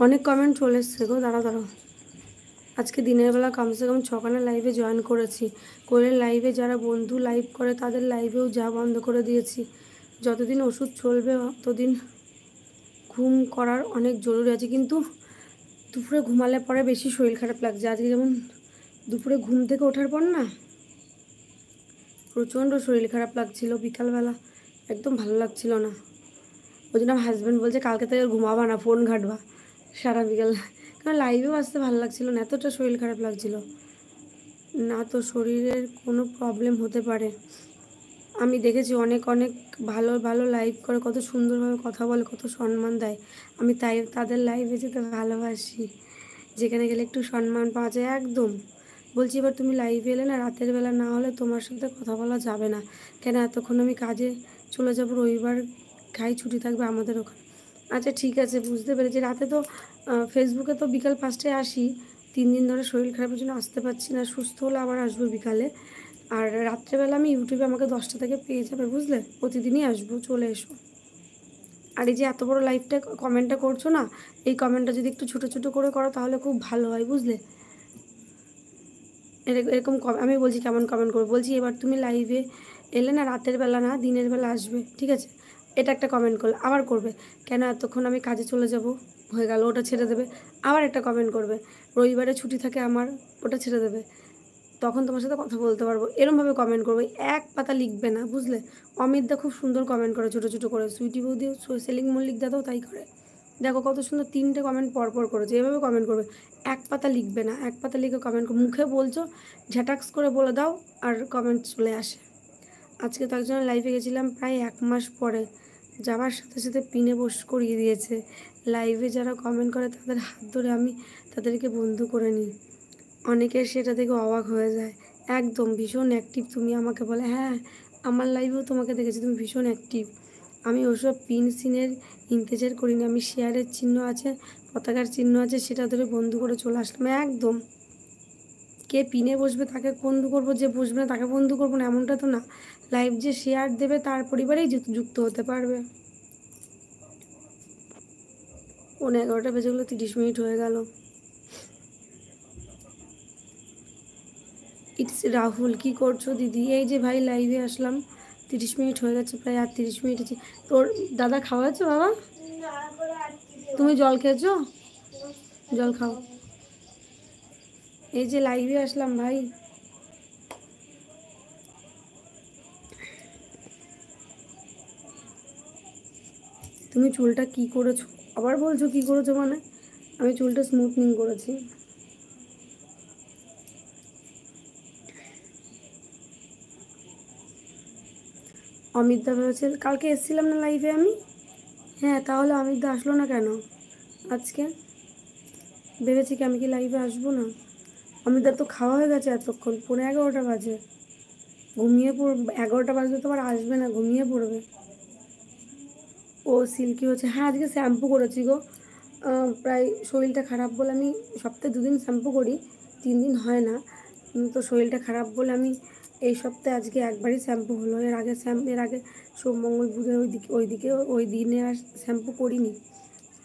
অনেক কমেন্ট চলে এসছে গো, দাঁড়াও। আজকে দিনের বেলা কমসে কম 6খানা লাইভে জয়েন করেছি। করে লাইভে যারা বন্ধু লাইভ করে তাদের লাইভেও যা বন্ধ করে দিয়েছি। যতদিন ওষুধ চলবে ততদিন ঘুম করার অনেক জরুরি আছে, কিন্তু দুপুরে ঘুমালে পরে বেশি শরীর খারাপ লাগছে। আজকে যেমন দুপুরে ঘুম থেকে ওঠার পর না প্রচণ্ড শরীর খারাপ লাগছিল, বিকালবেলা একদম ভালো লাগছিল না। ওই জন্য আমার হাজব্যান্ড বলছে কালকে থেকে ঘুমাবা না, ফোন ঘাটবা সারা বিকাল, কারণ লাইভেও আসতে ভালো লাগছিল না, এতটা শরীর খারাপ লাগছিল। না তো শরীরের কোনো প্রবলেম হতে পারে। আমি দেখেছি অনেক অনেক ভালো ভালো লাইভ করে, কত সুন্দরভাবে কথা বলে, কত সম্মান দেয়। আমি তাই তাদের লাইভে যেতে ভালোবাসি, যেখানে গেলে একটু সম্মান পাওয়া যায়। একদম বলছি, এবার তুমি লাইভে এলে না, রাতের বেলা না হলে তোমার সাথে কথা বলা যাবে না। কেন এতক্ষণ আমি কাজে চলে যাব, রবিবার খাই ছুটি থাকবে আমাদের ওখানে। আচ্ছা ঠিক আছে, বুঝতে পেরেছি। রাতে তো ফেসবুকে তো বিকাল 5টায় আসি, 3 দিন ধরে শরীর খারাপের জন্য আসতে পারছি না, সুস্থ হলে আবার আসবো বিকালে। আর রাত্রেবেলা আমি ইউটিউবে আমাকে 10টা থেকে পেয়ে যাবে, বুঝলে? প্রতিদিনই আসবো, চলে এসো। আর এই যে এত বড় লাইভটা কমেন্টটা করছো না, এই কমেন্টটা যদি একটু ছোটো ছোটো করে করো তাহলে খুব ভালো হয়, বুঝলে? এরকম আমি বলছি কেমন কমেন্ট করবো, বলছি এবার তুমি লাইভে এলে না, রাতের বেলা না দিনের বেলা আসবে, ঠিক আছে? এটা একটা কমেন্ট করলে আবার করবে কেন এতক্ষণ আমি কাজে চলে যাব, হয়ে গেল, ওটা ছেড়ে দেবে। আবার একটা কমেন্ট করবে রবিবারে ছুটি থাকে আমার, ওটা ছেড়ে দেবে, তখন তোমার সাথে কথা বলতে পারবো। এরমভাবে কমেন্ট করবে, এক পাতা লিখবে না, বুঝলে? অমিতদা খুব সুন্দর কমেন্ট করে, ছোটো ছোটো করে। সুইটি বৌদি, সেলিং মল্লিক দাদাও তাই করে। দেখো কত সুন্দর 3টে কমেন্ট পরপর করেছে। এভাবে কমেন্ট করবে, এক পাতা লিখবে না, এক পাতা লিখে কমেন্ট মুখে বলছো, ঝাটাক্স করে বলে দাও আর কমেন্ট চলে আসে। আজকে তো একজনের লাইভে গেছিলাম প্রায় 1 মাস পরে, যাওয়ার সাথে সাথে পিনে বস করিয়ে দিয়েছে। লাইভে যারা কমেন্ট করে তাদের হাত ধরে আমি তাদেরকে বন্ধু করে নিই। অনেকের সেটা থেকে অবাক হয়ে যায়। একদম ভীষণ অ্যাক্টিভ তুমি, আমাকে বলে হ্যাঁ আমার লাইভেও তোমাকে দেখেছি, তুমি ভীষণ অ্যাক্টিভ। আমি ওসব পিন সিনের ইন্তেজার করিনি, আমি শেয়ারের চিহ্ন আছে, পতাকার চিহ্ন আছে, সেটা ধরে বন্ধু করে চলে আসলাম। একদম কে পিনে বসবে তাকে বন্ধু করবো, যে বসবে না তাকে বন্ধু করবো না, এমনটা তো না। লাইভ যে শেয়ার দেবে তার পরিবারেই যুক্ত হতে পারবে। 11টা বেজে গেলো, 30 মিনিট হয়ে গেল। ইটস রাহুল, কি করছো দিদি? এই যে ভাই লাইভে আসলাম, 30 মিনিট হয়ে গেছে প্রায়, আর 30 মিনিট আছে। তোর দাদা খাওয়াছো বাবা? তুমি জল খেয়েছো? জল খাও। এই যে লাইভে আসলাম ভাই, তুমি চুলটা কি করেছো? আবার বলছো কি করেছো মানে? আমি চুলটা স্মুথনিং করেছি। অমিতদা ভেবেছে কালকে এসেছিলাম না লাইভে আমি, হ্যাঁ তাহলে অমিতদা আসলো না কেন আজকে? ভেবেছি কি আমি কি লাইভে আসবো না? অমিতদার তো খাওয়া হয়ে গেছে এতক্ষণ, 11:30 বাজে, ঘুমিয়ে পড়বে। 11টা বাজলে তো আবার আসবে না, ঘুমিয়ে পড়বে। ও সিল্কি হচ্ছে, হ্যাঁ আজকে শ্যাম্পু করেছি গো। প্রায় শরীরটা খারাপ বলে আমি সপ্তাহে 2 দিন শ্যাম্পু করি, 3 দিন হয় না। তো শরীরটা খারাপ বলে আমি এই সপ্তাহে আজকে একবারই শ্যাম্পু হলো। এর আগে সোম মঙ্গল বুধের ওই দিনে আর শ্যাম্পু করিনি,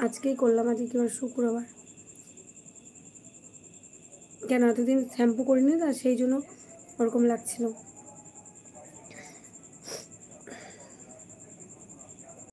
আজকেই করলাম। আজকে কি বার? শুক্রবার। কেন এতদিন শ্যাম্পু করিনি না, সেই জন্য ওরকম লাগছিল।